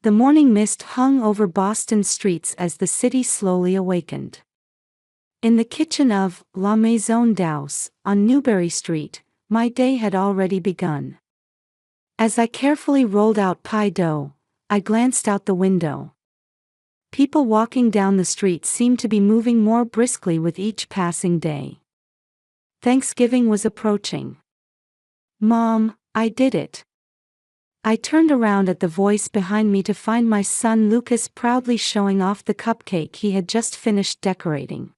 The morning mist hung over Boston's streets as the city slowly awakened. In the kitchen of La Maison d'Aus, on Newbury Street, my day had already begun. As I carefully rolled out pie dough, I glanced out the window. People walking down the street seemed to be moving more briskly with each passing day. Thanksgiving was approaching. "Mom, I did it." I turned around at the voice behind me to find my son Lucas proudly showing off the cupcake he had just finished decorating.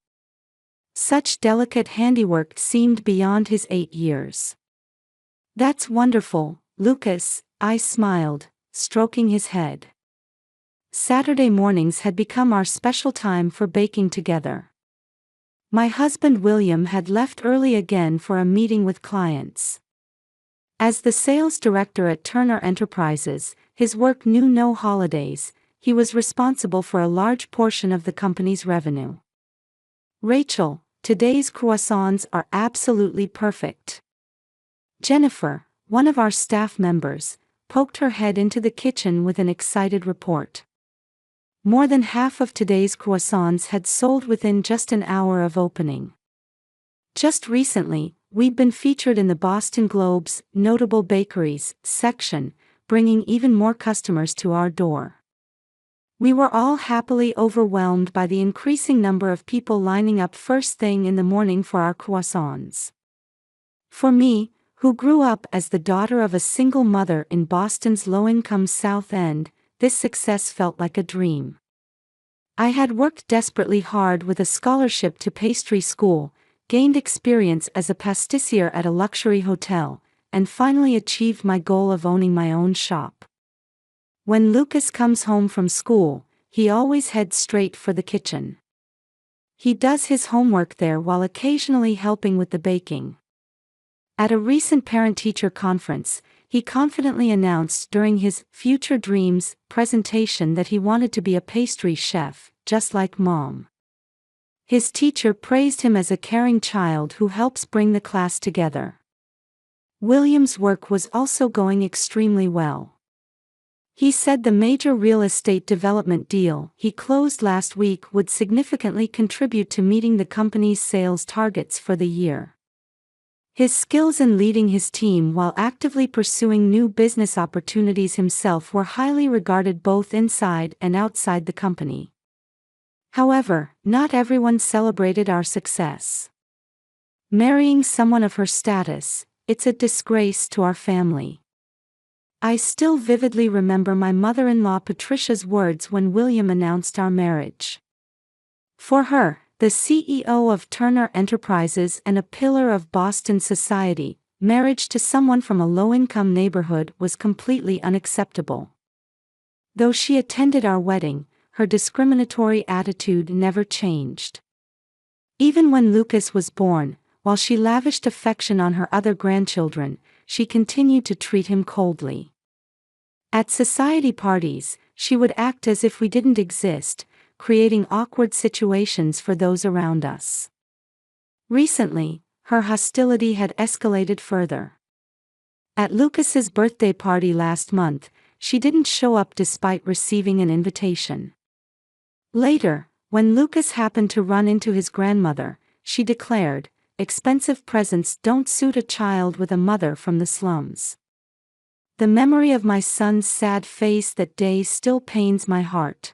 Such delicate handiwork seemed beyond his 8 years. "That's wonderful, Lucas," I smiled, stroking his head. Saturday mornings had become our special time for baking together. My husband William had left early again for a meeting with clients. As the sales director at Turner Enterprises, his work knew no holidays. He was responsible for a large portion of the company's revenue. "Rachel, today's croissants are absolutely perfect." Jennifer, one of our staff members, poked her head into the kitchen with an excited report. More than half of today's croissants had sold within just an hour of opening. Just recently, we'd been featured in the Boston Globe's Notable Bakeries section, bringing even more customers to our door. We were all happily overwhelmed by the increasing number of people lining up first thing in the morning for our croissants. For me, who grew up as the daughter of a single mother in Boston's low-income South End, this success felt like a dream. I had worked desperately hard with a scholarship to pastry school, gained experience as a pâtissier at a luxury hotel, and finally achieved my goal of owning my own shop. When Lucas comes home from school, he always heads straight for the kitchen. He does his homework there while occasionally helping with the baking. At a recent parent-teacher conference, he confidently announced during his Future Dreams presentation that he wanted to be a pastry chef, just like Mom. His teacher praised him as a caring child who helps bring the class together. William's work was also going extremely well. He said the major real estate development deal he closed last week would significantly contribute to meeting the company's sales targets for the year. His skills in leading his team while actively pursuing new business opportunities himself were highly regarded both inside and outside the company. However, not everyone celebrated our success. "Marrying someone of her status, it's a disgrace to our family." I still vividly remember my mother-in-law Patricia's words when William announced our marriage. For her, the CEO of Turner Enterprises and a pillar of Boston society, marriage to someone from a low-income neighborhood was completely unacceptable. Though she attended our wedding, her discriminatory attitude never changed. Even when Lucas was born, while she lavished affection on her other grandchildren, she continued to treat him coldly. At society parties, she would act as if we didn't exist, creating awkward situations for those around us. Recently, her hostility had escalated further. At Lucas's birthday party last month, she didn't show up despite receiving an invitation. Later, when Lucas happened to run into his grandmother, she declared, "Expensive presents don't suit a child with a mother from the slums." The memory of my son's sad face that day still pains my heart.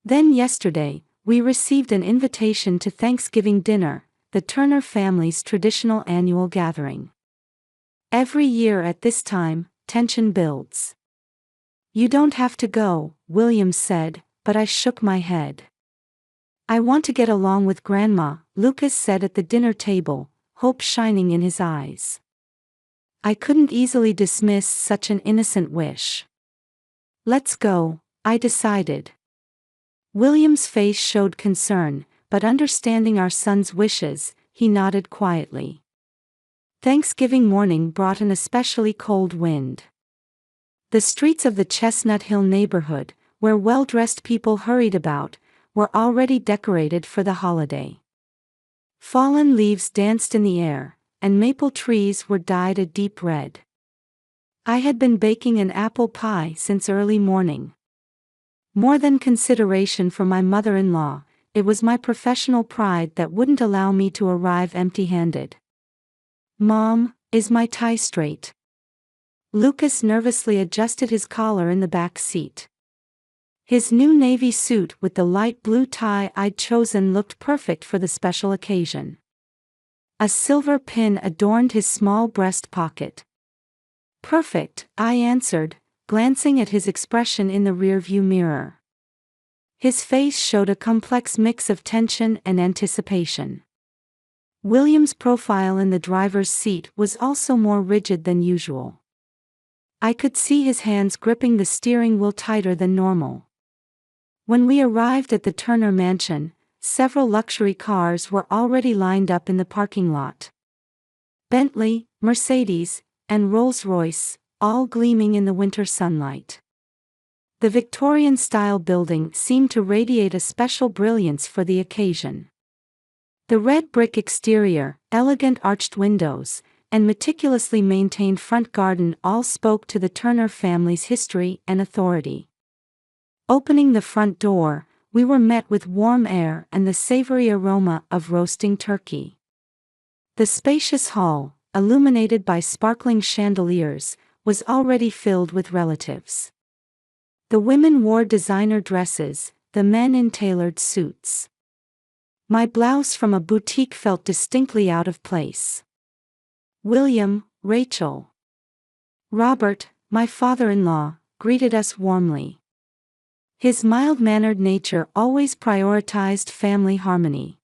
Then yesterday, we received an invitation to Thanksgiving dinner, the Turner family's traditional annual gathering. Every year at this time, tension builds. "You don't have to go," William said, but I shook my head. "I want to get along with Grandma," Lucas said at the dinner table, hope shining in his eyes. I couldn't easily dismiss such an innocent wish. "Let's go," I decided. William's face showed concern, but understanding our son's wishes, he nodded quietly. Thanksgiving morning brought an especially cold wind. The streets of the Chestnut Hill neighborhood, where well-dressed people hurried about, were already decorated for the holiday. Fallen leaves danced in the air, and maple trees were dyed a deep red. I had been baking an apple pie since early morning. More than consideration for my mother-in-law, it was my professional pride that wouldn't allow me to arrive empty-handed. "Mom, is my tie straight?" Lucas nervously adjusted his collar in the back seat. His new navy suit with the light blue tie I'd chosen looked perfect for the special occasion. A silver pin adorned his small breast pocket. "Perfect," I answered, glancing at his expression in the rearview mirror. His face showed a complex mix of tension and anticipation. William's profile in the driver's seat was also more rigid than usual. I could see his hands gripping the steering wheel tighter than normal. When we arrived at the Turner mansion, several luxury cars were already lined up in the parking lot. Bentley, Mercedes, and Rolls-Royce, all gleaming in the winter sunlight. The Victorian-style building seemed to radiate a special brilliance for the occasion. The red brick exterior, elegant arched windows, and meticulously maintained front garden all spoke to the Turner family's history and authority. Opening the front door, we were met with warm air and the savory aroma of roasting turkey. The spacious hall, illuminated by sparkling chandeliers, was already filled with relatives. The women wore designer dresses, the men in tailored suits. My blouse from a boutique felt distinctly out of place. William, Rachel, Robert, my father-in-law, greeted us warmly. His mild-mannered nature always prioritized family harmony.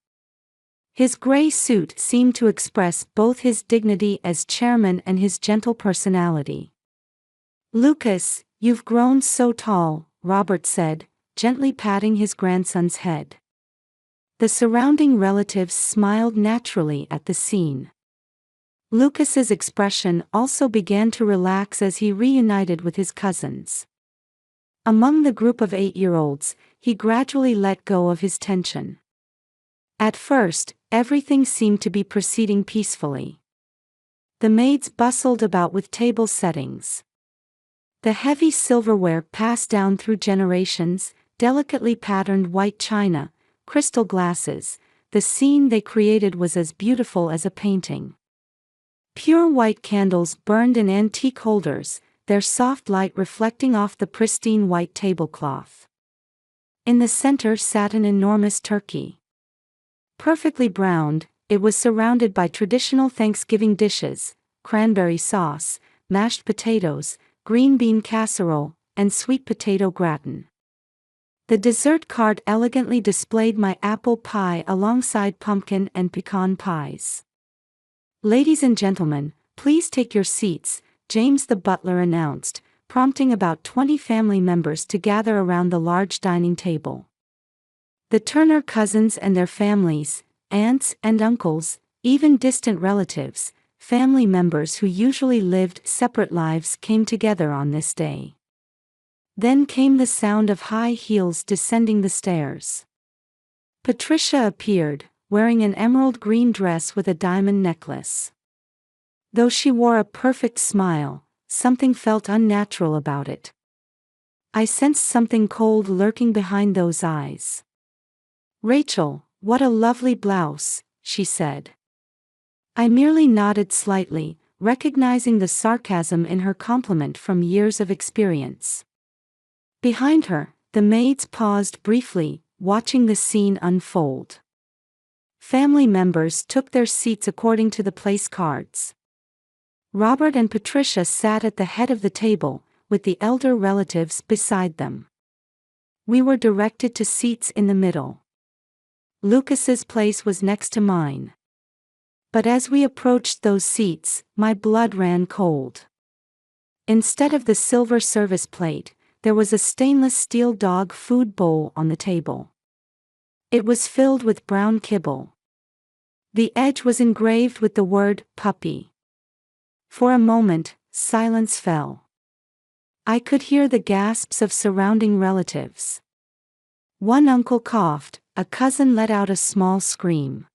His gray suit seemed to express both his dignity as chairman and his gentle personality. "Lucas, you've grown so tall," Robert said, gently patting his grandson's head. The surrounding relatives smiled naturally at the scene. Lucas's expression also began to relax as he reunited with his cousins. Among the group of 8-year-olds, he gradually let go of his tension. At first, everything seemed to be proceeding peacefully. The maids bustled about with table settings. The heavy silverware passed down through generations, delicately patterned white china, crystal glasses. The scene they created was as beautiful as a painting. Pure white candles burned in antique holders, their soft light reflecting off the pristine white tablecloth. In the center sat an enormous turkey. Perfectly browned, it was surrounded by traditional Thanksgiving dishes: cranberry sauce, mashed potatoes, green bean casserole, and sweet potato gratin. The dessert cart elegantly displayed my apple pie alongside pumpkin and pecan pies. "Ladies and gentlemen, please take your seats," James the butler announced, prompting about 20 family members to gather around the large dining table. The Turner cousins and their families, aunts and uncles, even distant relatives, family members who usually lived separate lives came together on this day. Then came the sound of high heels descending the stairs. Patricia appeared, wearing an emerald green dress with a diamond necklace. Though she wore a perfect smile, something felt unnatural about it. I sensed something cold lurking behind those eyes. "Rachel, what a lovely blouse," she said. I merely nodded slightly, recognizing the sarcasm in her compliment from years of experience. Behind her, the maids paused briefly, watching the scene unfold. Family members took their seats according to the place cards. Robert and Patricia sat at the head of the table, with the elder relatives beside them. We were directed to seats in the middle. Lucas's place was next to mine. But as we approached those seats, my blood ran cold. Instead of the silver service plate, there was a stainless steel dog food bowl on the table. It was filled with brown kibble. The edge was engraved with the word "puppy." For a moment, silence fell. I could hear the gasps of surrounding relatives. One uncle coughed, a cousin let out a small scream.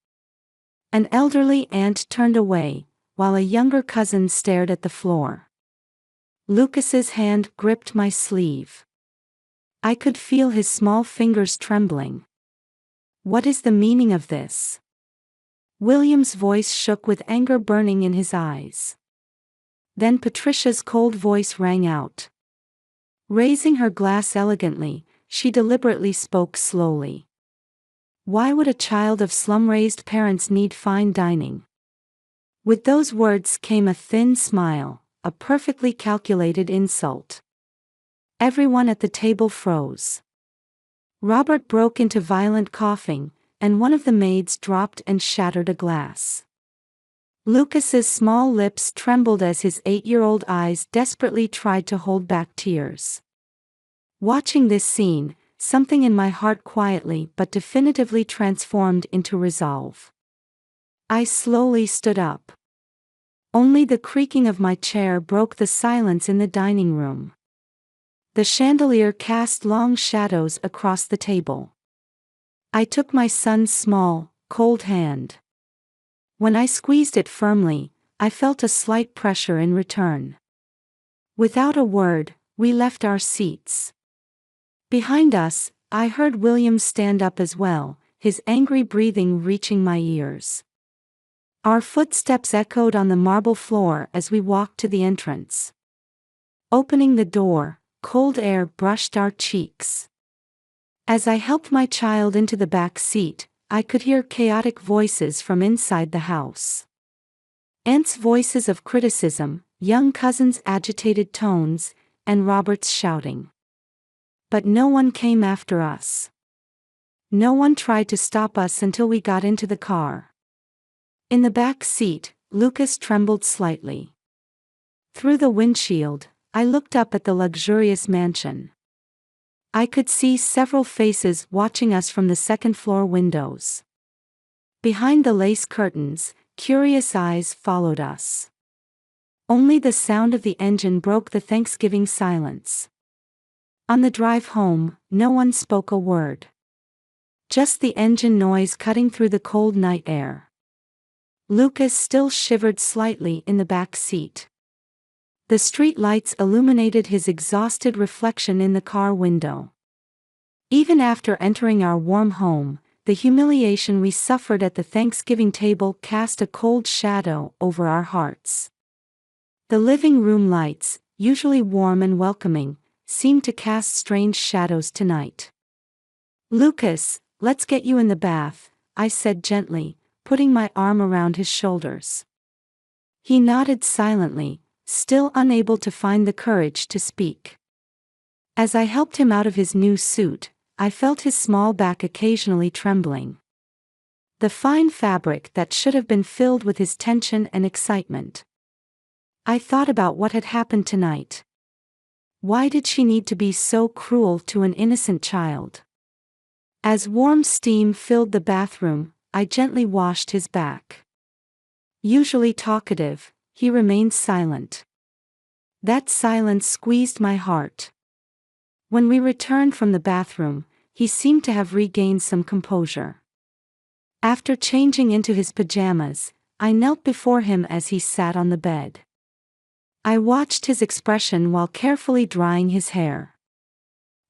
An elderly aunt turned away, while a younger cousin stared at the floor. Lucas's hand gripped my sleeve. I could feel his small fingers trembling. What is the meaning of this? William's voice shook with anger burning in his eyes. Then Patricia's cold voice rang out. Raising her glass elegantly, she deliberately spoke slowly. Why would a child of slum-raised parents need fine dining? With those words came a thin smile, a perfectly calculated insult. Everyone at the table froze. Robert broke into violent coughing, and one of the maids dropped and shattered a glass. Lucas's small lips trembled as his 8-year-old eyes desperately tried to hold back tears. Watching this scene, something in my heart quietly but definitively transformed into resolve. I slowly stood up. Only the creaking of my chair broke the silence in the dining room. The chandelier cast long shadows across the table. I took my son's small, cold hand. When I squeezed it firmly, I felt a slight pressure in return. Without a word, we left our seats. Behind us, I heard William stand up as well, his angry breathing reaching my ears. Our footsteps echoed on the marble floor as we walked to the entrance. Opening the door, cold air brushed our cheeks. As I helped my child into the back seat, I could hear chaotic voices from inside the house. Aunt's voices of criticism, young cousins' agitated tones, and Robert's shouting. But no one came after us. No one tried to stop us until we got into the car. In the back seat, Lucas trembled slightly. Through the windshield, I looked up at the luxurious mansion. I could see several faces watching us from the second-floor windows. Behind the lace curtains, curious eyes followed us. Only the sound of the engine broke the Thanksgiving silence. On the drive home, no one spoke a word. Just the engine noise cutting through the cold night air. Lucas still shivered slightly in the back seat. The street lights illuminated his exhausted reflection in the car window. Even after entering our warm home, the humiliation we suffered at the Thanksgiving table cast a cold shadow over our hearts. The living room lights, usually warm and welcoming, seemed to cast strange shadows tonight. "Lucas, let's get you in the bath," I said gently, putting my arm around his shoulders. He nodded silently, still unable to find the courage to speak. As I helped him out of his new suit, I felt his small back occasionally trembling. The fine fabric that should have been filled with his tension and excitement. I thought about what had happened tonight. Why did she need to be so cruel to an innocent child? As warm steam filled the bathroom, I gently washed his back. Usually talkative, he remained silent. That silence squeezed my heart. When we returned from the bathroom, he seemed to have regained some composure. After changing into his pajamas, I knelt before him as he sat on the bed. I watched his expression while carefully drying his hair.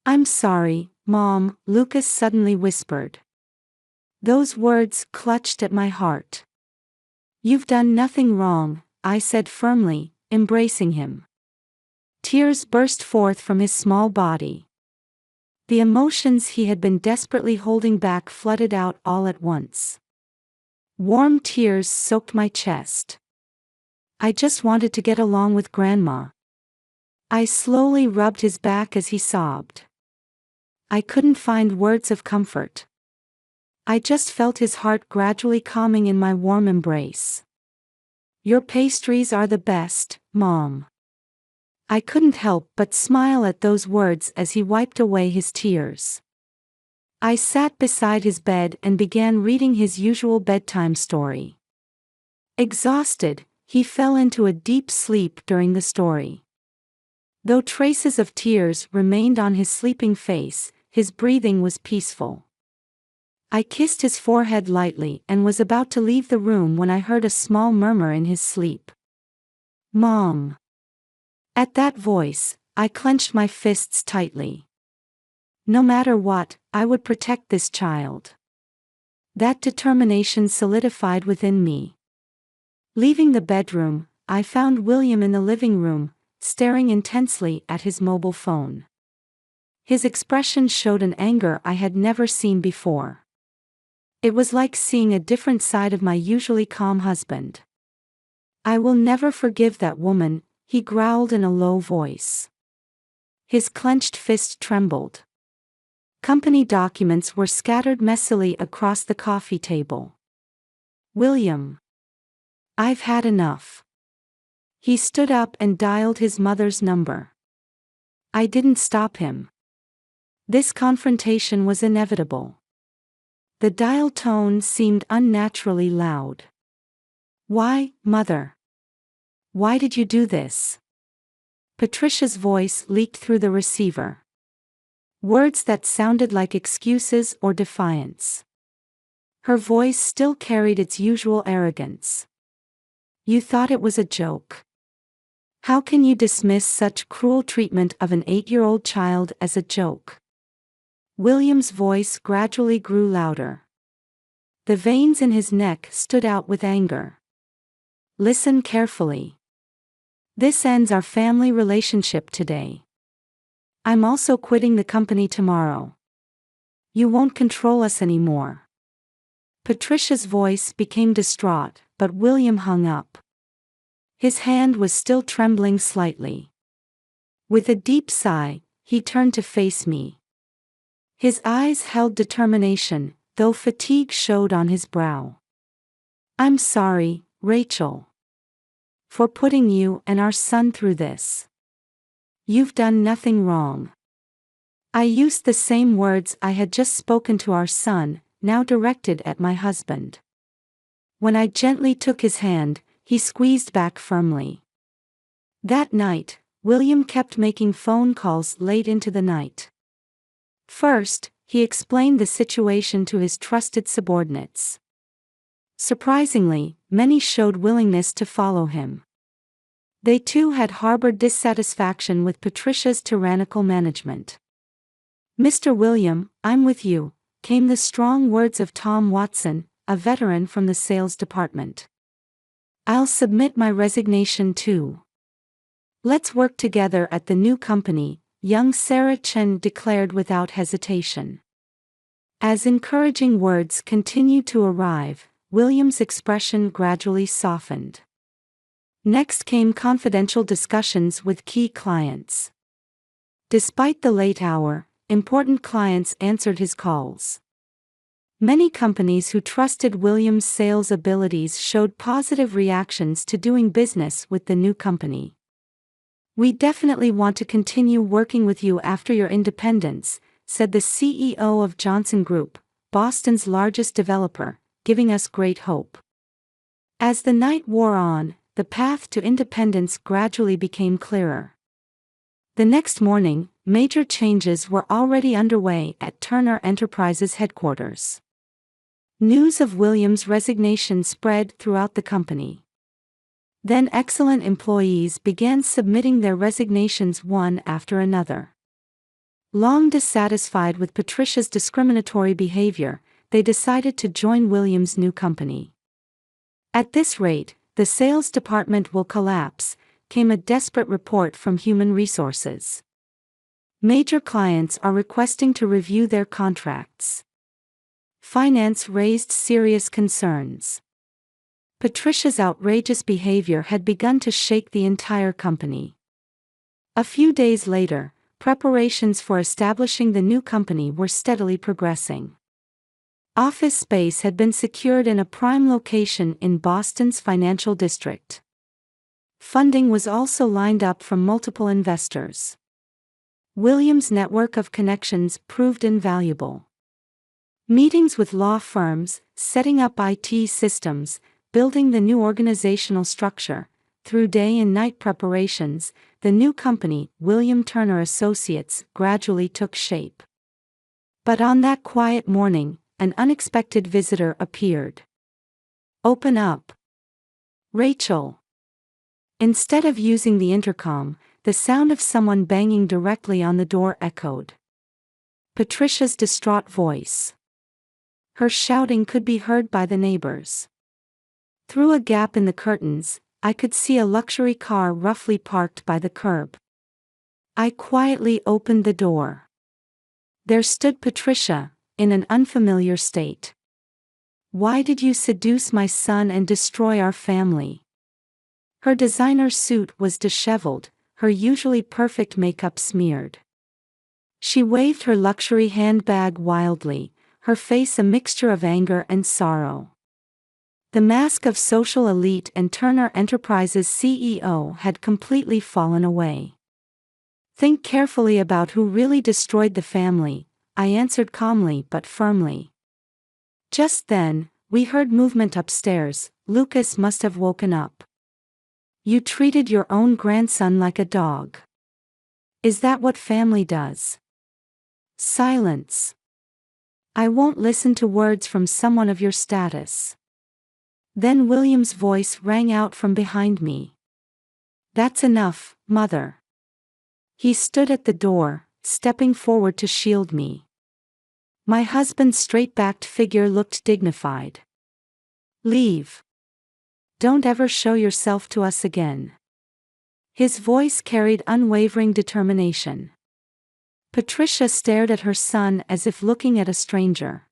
"I'm sorry, Mom," Lucas suddenly whispered. Those words clutched at my heart. "You've done nothing wrong," I said firmly, embracing him. Tears burst forth from his small body. The emotions he had been desperately holding back flooded out all at once. Warm tears soaked my chest. I just wanted to get along with Grandma. I slowly rubbed his back as he sobbed. I couldn't find words of comfort. I just felt his heart gradually calming in my warm embrace. "Your pastries are the best, Mom." I couldn't help but smile at those words as he wiped away his tears. I sat beside his bed and began reading his usual bedtime story. Exhausted, he fell into a deep sleep during the story. Though traces of tears remained on his sleeping face, his breathing was peaceful. I kissed his forehead lightly and was about to leave the room when I heard a small murmur in his sleep. "Mom." At that voice, I clenched my fists tightly. No matter what, I would protect this child. That determination solidified within me. Leaving the bedroom, I found William in the living room, staring intensely at his mobile phone. His expression showed an anger I had never seen before. It was like seeing a different side of my usually calm husband. "I will never forgive that woman," he growled in a low voice. His clenched fist trembled. Company documents were scattered messily across the coffee table. "William, I've had enough." He stood up and dialed his mother's number. I didn't stop him. This confrontation was inevitable. The dial tone seemed unnaturally loud. "Why, Mother? Why did you do this?" Patricia's voice leaked through the receiver. Words that sounded like excuses or defiance. Her voice still carried its usual arrogance. "You thought it was a joke. How can you dismiss such cruel treatment of an 8-year-old child as a joke?" William's voice gradually grew louder. The veins in his neck stood out with anger. "Listen carefully. This ends our family relationship today. I'm also quitting the company tomorrow. You won't control us anymore." Patricia's voice became distraught, but William hung up. His hand was still trembling slightly. With a deep sigh, he turned to face me. His eyes held determination, though fatigue showed on his brow. "I'm sorry, Rachel, for putting you and our son through this. You've done nothing wrong." I used the same words I had just spoken to our son, now directed at my husband. When I gently took his hand, he squeezed back firmly. That night, William kept making phone calls late into the night. First, he explained the situation to his trusted subordinates. Surprisingly, many showed willingness to follow him. They too had harbored dissatisfaction with Patricia's tyrannical management. "Mr. William, I'm with you," came the strong words of Tom Watson, a veteran from the sales department. "I'll submit my resignation too. Let's work together at the new company," young Sarah Chen declared without hesitation. As encouraging words continued to arrive, William's expression gradually softened. Next came confidential discussions with key clients. Despite the late hour, important clients answered his calls. Many companies who trusted William's sales abilities showed positive reactions to doing business with the new company. "We definitely want to continue working with you after your independence," said the CEO of Johnson Group, Boston's largest developer, giving us great hope. As the night wore on, the path to independence gradually became clearer. The next morning, major changes were already underway at Turner Enterprises headquarters. News of William's resignation spread throughout the company. Then excellent employees began submitting their resignations one after another. Long dissatisfied with Patricia's discriminatory behavior, they decided to join William's new company. "At this rate, the sales department will collapse," came a desperate report from Human Resources. "Major clients are requesting to review their contracts." Finance raised serious concerns. Patricia's outrageous behavior had begun to shake the entire company. A few days later, preparations for establishing the new company were steadily progressing. Office space had been secured in a prime location in Boston's financial district. Funding was also lined up from multiple investors. William's network of connections proved invaluable. Meetings with law firms, setting up IT systems, building the new organizational structure, through day and night preparations, the new company, William Turner Associates, gradually took shape. But on that quiet morning, an unexpected visitor appeared. "Open up, Rachel." Instead of using the intercom, the sound of someone banging directly on the door echoed. Patricia's distraught voice. Her shouting could be heard by the neighbors. Through a gap in the curtains, I could see a luxury car roughly parked by the curb. I quietly opened the door. There stood Patricia, in an unfamiliar state. "Why did you seduce my son and destroy our family?" Her designer suit was disheveled, her usually perfect makeup smeared. She waved her luxury handbag wildly, her face a mixture of anger and sorrow. The mask of social elite and Turner Enterprises CEO had completely fallen away. "Think carefully about who really destroyed the family," I answered calmly but firmly. Just then, we heard movement upstairs. Lucas must have woken up. "You treated your own grandson like a dog. Is that what family does?" Silence. "I won't listen to words from someone of your status." Then William's voice rang out from behind me. "That's enough, Mother." He stood at the door, stepping forward to shield me. My husband's straight-backed figure looked dignified. "Leave. Don't ever show yourself to us again." His voice carried unwavering determination. Patricia stared at her son as if looking at a stranger.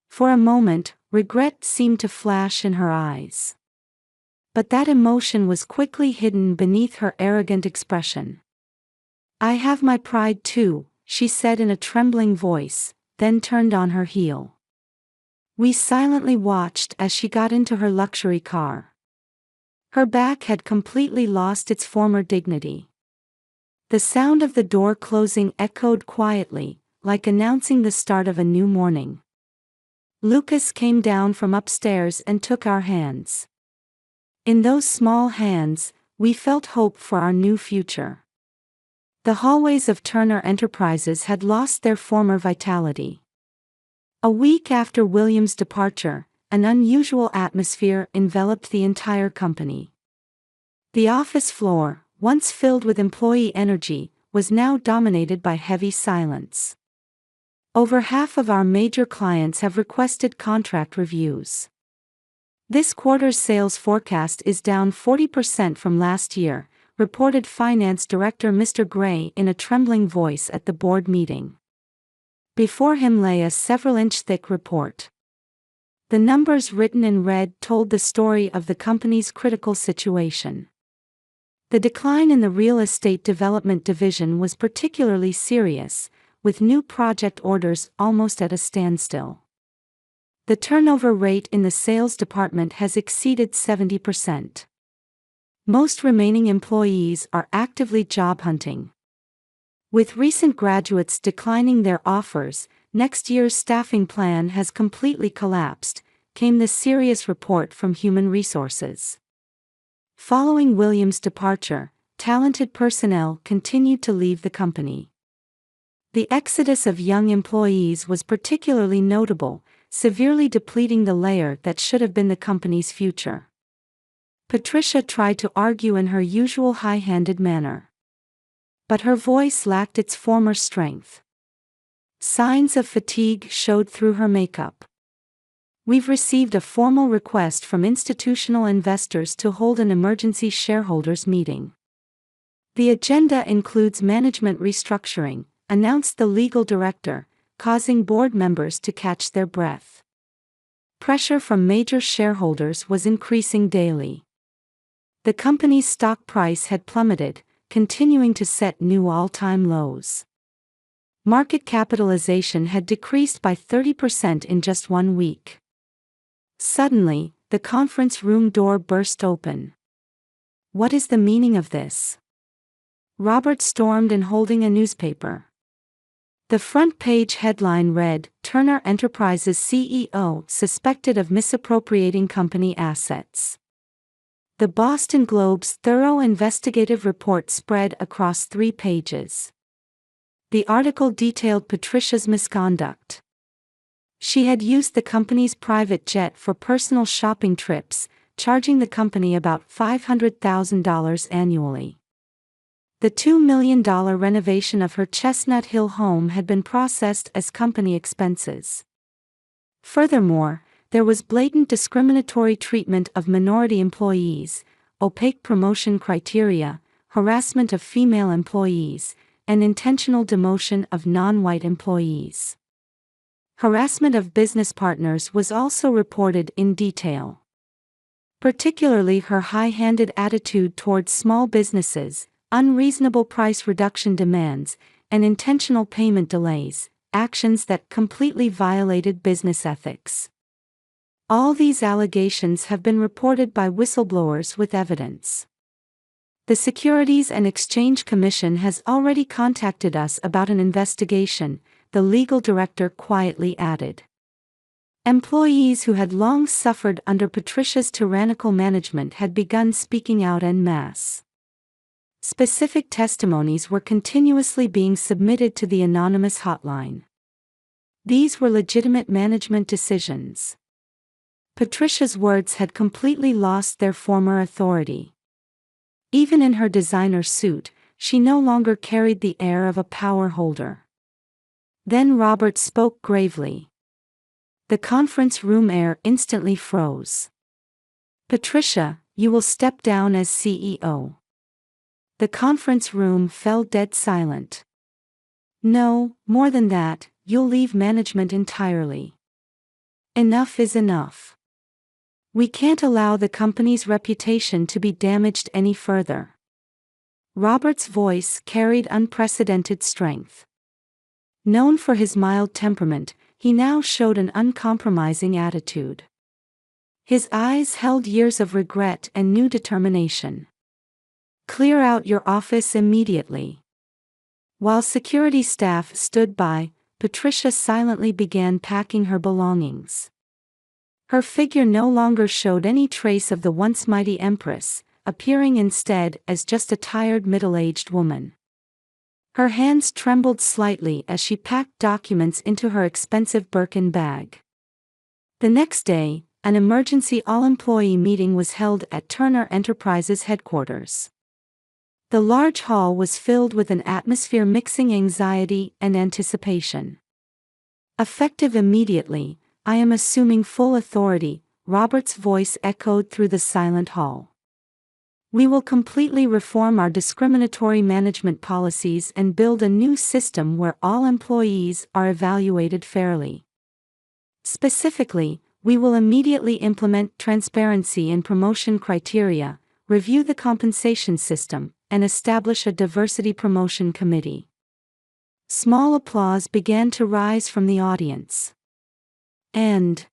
For a moment, regret seemed to flash in her eyes. But that emotion was quickly hidden beneath her arrogant expression. "I have my pride too," she said in a trembling voice, then turned on her heel. We silently watched as she got into her luxury car. Her back had completely lost its former dignity. The sound of the door closing echoed quietly, like announcing the start of a new morning. Lucas came down from upstairs and took our hands. In those small hands, we felt hope for our new future. The hallways of Turner Enterprises had lost their former vitality. A week after William's departure, an unusual atmosphere enveloped the entire company. The office floor, once filled with employee energy, was now dominated by heavy silence. Over half of our major clients have requested contract reviews. This quarter's sales forecast is down 40% from last year, reported Finance Director Mr. Gray in a trembling voice at the board meeting. Before him lay a several-inch-thick report. The numbers written in red told the story of the company's critical situation. The decline in the real estate development division was particularly serious, with new project orders almost at a standstill. The turnover rate in the sales department has exceeded 70%. Most remaining employees are actively job hunting. With recent graduates declining their offers, next year's staffing plan has completely collapsed, came the serious report from Human Resources. Following William's departure, talented personnel continued to leave the company. The exodus of young employees was particularly notable, severely depleting the layer that should have been the company's future. Patricia tried to argue in her usual high-handed manner. But her voice lacked its former strength. Signs of fatigue showed through her makeup. "We've received a formal request from institutional investors to hold an emergency shareholders meeting. The agenda includes management restructuring," announced the legal director, causing board members to catch their breath. Pressure from major shareholders was increasing daily. The company's stock price had plummeted, continuing to set new all-time lows. Market capitalization had decreased by 30% in just 1 week. Suddenly, the conference room door burst open. "What is the meaning of this?" Robert stormed in holding a newspaper. The front page headline read, "Turner Enterprises CEO suspected of misappropriating company assets." The Boston Globe's thorough investigative report spread across 3 pages. The article detailed Patricia's misconduct. She had used the company's private jet for personal shopping trips, charging the company about $500,000 annually. The $2 million renovation of her Chestnut Hill home had been processed as company expenses. Furthermore, there was blatant discriminatory treatment of minority employees, opaque promotion criteria, harassment of female employees, and intentional demotion of non-white employees. Harassment of business partners was also reported in detail. Particularly her high-handed attitude towards small businesses, unreasonable price reduction demands, and intentional payment delays, actions that completely violated business ethics. All these allegations have been reported by whistleblowers with evidence. The Securities and Exchange Commission has already contacted us about an investigation, the legal director quietly added. Employees who had long suffered under Patricia's tyrannical management had begun speaking out en masse. Specific testimonies were continuously being submitted to the anonymous hotline. These were legitimate management decisions. Patricia's words had completely lost their former authority. Even in her designer suit, she no longer carried the air of a power holder. Then Robert spoke gravely. The conference room air instantly froze. "Patricia, you will step down as CEO." The conference room fell dead silent. "No, more than that, you'll leave management entirely. Enough is enough. We can't allow the company's reputation to be damaged any further." Robert's voice carried unprecedented strength. Known for his mild temperament, he now showed an uncompromising attitude. His eyes held years of regret and new determination. "Clear out your office immediately." While security staff stood by, Patricia silently began packing her belongings. Her figure no longer showed any trace of the once mighty empress, appearing instead as just a tired middle-aged woman. Her hands trembled slightly as she packed documents into her expensive Birkin bag. The next day, an emergency all-employee meeting was held at Turner Enterprises headquarters. The large hall was filled with an atmosphere mixing anxiety and anticipation. "Effective immediately, I am assuming full authority," Robert's voice echoed through the silent hall. "We will completely reform our discriminatory management policies and build a new system where all employees are evaluated fairly. Specifically, we will immediately implement transparency in promotion criteria, review the compensation system, and establish a diversity promotion committee." Small applause began to rise from the audience. "And..."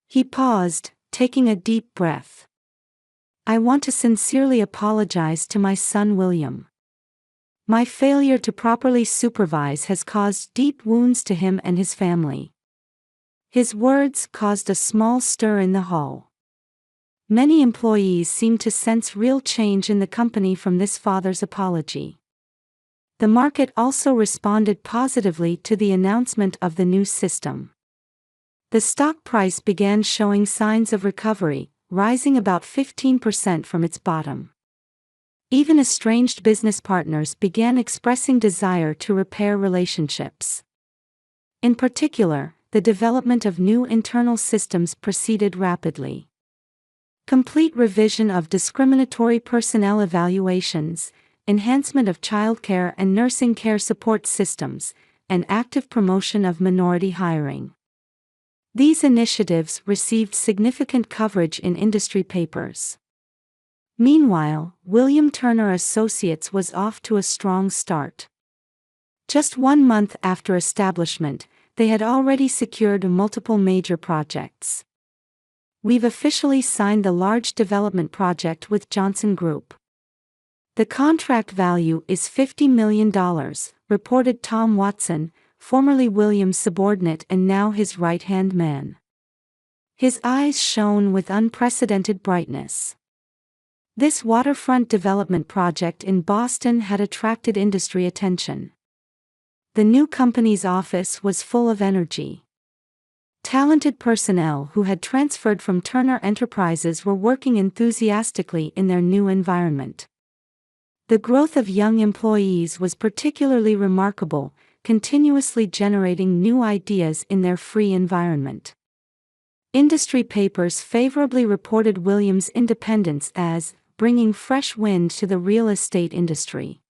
He paused, taking a deep breath. "I want to sincerely apologize to my son William. My failure to properly supervise has caused deep wounds to him and his family." His words caused a small stir in the hall. Many employees seemed to sense real change in the company from this father's apology. The market also responded positively to the announcement of the new system. The stock price began showing signs of recovery, rising about 15% from its bottom. Even estranged business partners began expressing desire to repair relationships. In particular, the development of new internal systems proceeded rapidly. Complete revision of discriminatory personnel evaluations, enhancement of childcare and nursing care support systems, and active promotion of minority hiring. These initiatives received significant coverage in industry papers. Meanwhile, William Turner Associates was off to a strong start. Just 1 month after establishment, they had already secured multiple major projects. "We've officially signed the large development project with Johnson Group. The contract value is $50 million, reported Tom Watson, formerly William's subordinate and now his right-hand man. His eyes shone with unprecedented brightness. This waterfront development project in Boston had attracted industry attention. The new company's office was full of energy. Talented personnel who had transferred from Turner Enterprises were working enthusiastically in their new environment. The growth of young employees was particularly remarkable, continuously generating new ideas in their free environment. Industry papers favorably reported Williams' independence as bringing fresh wind to the real estate industry.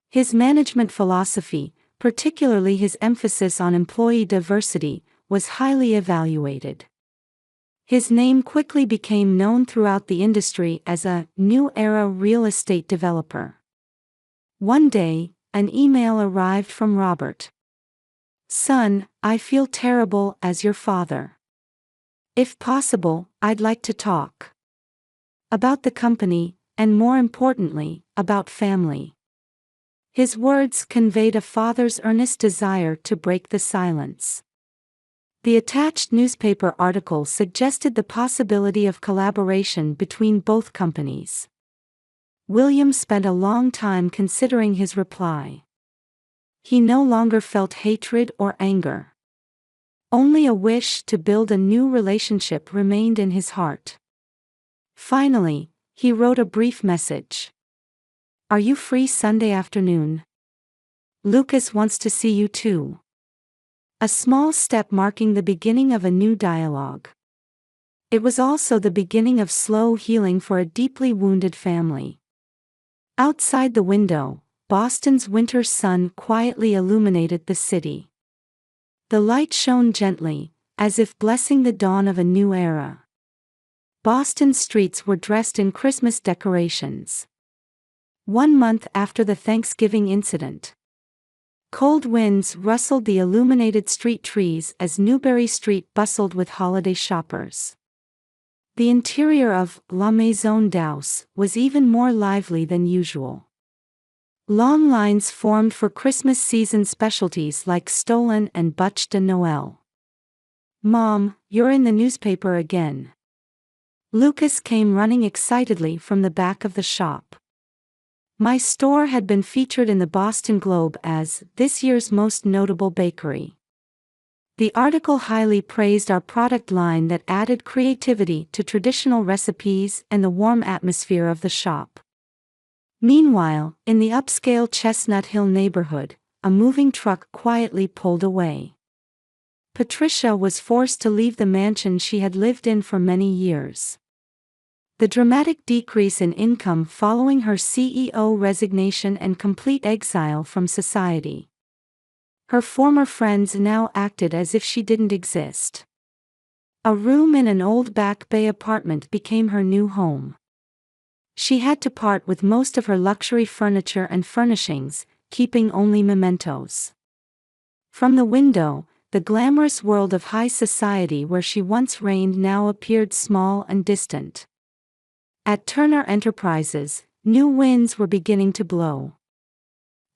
His management philosophy, particularly his emphasis on employee diversity, was highly evaluated. His name quickly became known throughout the industry as a new era real estate developer. One day, an email arrived from Robert. "Son, I feel terrible as your father. If possible, I'd like to talk about the company, and more importantly, about family." His words conveyed a father's earnest desire to break the silence. The attached newspaper article suggested the possibility of collaboration between both companies. William spent a long time considering his reply. He no longer felt hatred or anger. Only a wish to build a new relationship remained in his heart. Finally, he wrote a brief message. "Are you free Sunday afternoon? Lucas wants to see you too." A small step marking the beginning of a new dialogue. It was also the beginning of slow healing for a deeply wounded family. Outside the window, Boston's winter sun quietly illuminated the city. The light shone gently, as if blessing the dawn of a new era. Boston's streets were dressed in Christmas decorations. 1 month after the Thanksgiving incident, cold winds rustled the illuminated street trees as Newbury Street bustled with holiday shoppers. The interior of La Maison d'Aus was even more lively than usual. Long lines formed for Christmas season specialties like Stollen and Bûche de Noël. "Mom, you're in the newspaper again." Lucas came running excitedly from the back of the shop. "My store had been featured in the Boston Globe as this year's most notable bakery." The article highly praised our product line that added creativity to traditional recipes and the warm atmosphere of the shop. Meanwhile, in the upscale Chestnut Hill neighborhood, a moving truck quietly pulled away. Patricia was forced to leave the mansion she had lived in for many years. The dramatic decrease in income following her CEO resignation and complete exile from society. Her former friends now acted as if she didn't exist. A room in an old Back Bay apartment became her new home. She had to part with most of her luxury furniture and furnishings, keeping only mementos. From the window, the glamorous world of high society where she once reigned now appeared small and distant. At Turner Enterprises, new winds were beginning to blow.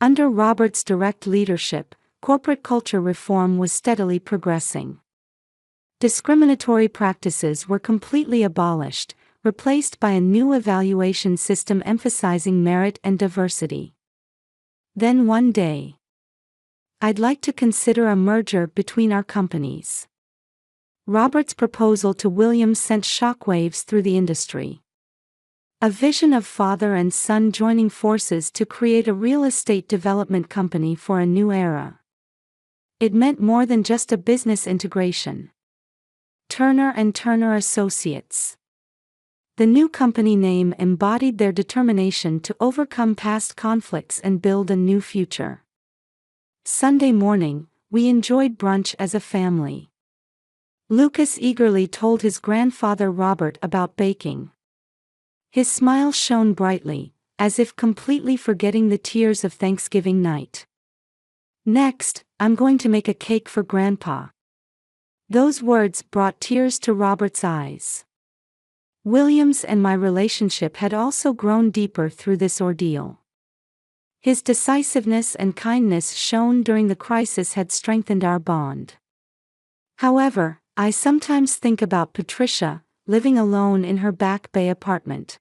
Under Robert's direct leadership, corporate culture reform was steadily progressing. Discriminatory practices were completely abolished, replaced by a new evaluation system emphasizing merit and diversity. Then one day, "I'd like to consider a merger between our companies." Robert's proposal to Williams sent shockwaves through the industry. A vision of father and son joining forces to create a real estate development company for a new era. It meant more than just a business integration. Turner and Turner Associates. The new company name embodied their determination to overcome past conflicts and build a new future. Sunday morning, we enjoyed brunch as a family. Lucas eagerly told his grandfather Robert about baking. His smile shone brightly, as if completely forgetting the tears of Thanksgiving night. "Next, I'm going to make a cake for Grandpa." Those words brought tears to Robert's eyes. Williams and my relationship had also grown deeper through this ordeal. His decisiveness and kindness shown during the crisis had strengthened our bond. However, I sometimes think about Patricia, living alone in her Back Bay apartment.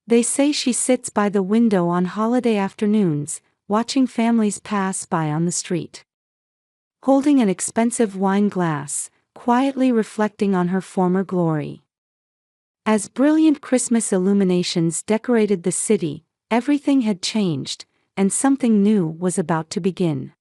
They say she sits by the window on holiday afternoons, watching families pass by on the street. Holding an expensive wine glass, quietly reflecting on her former glory. As brilliant Christmas illuminations decorated the city, Everything had changed, and something new was about to begin.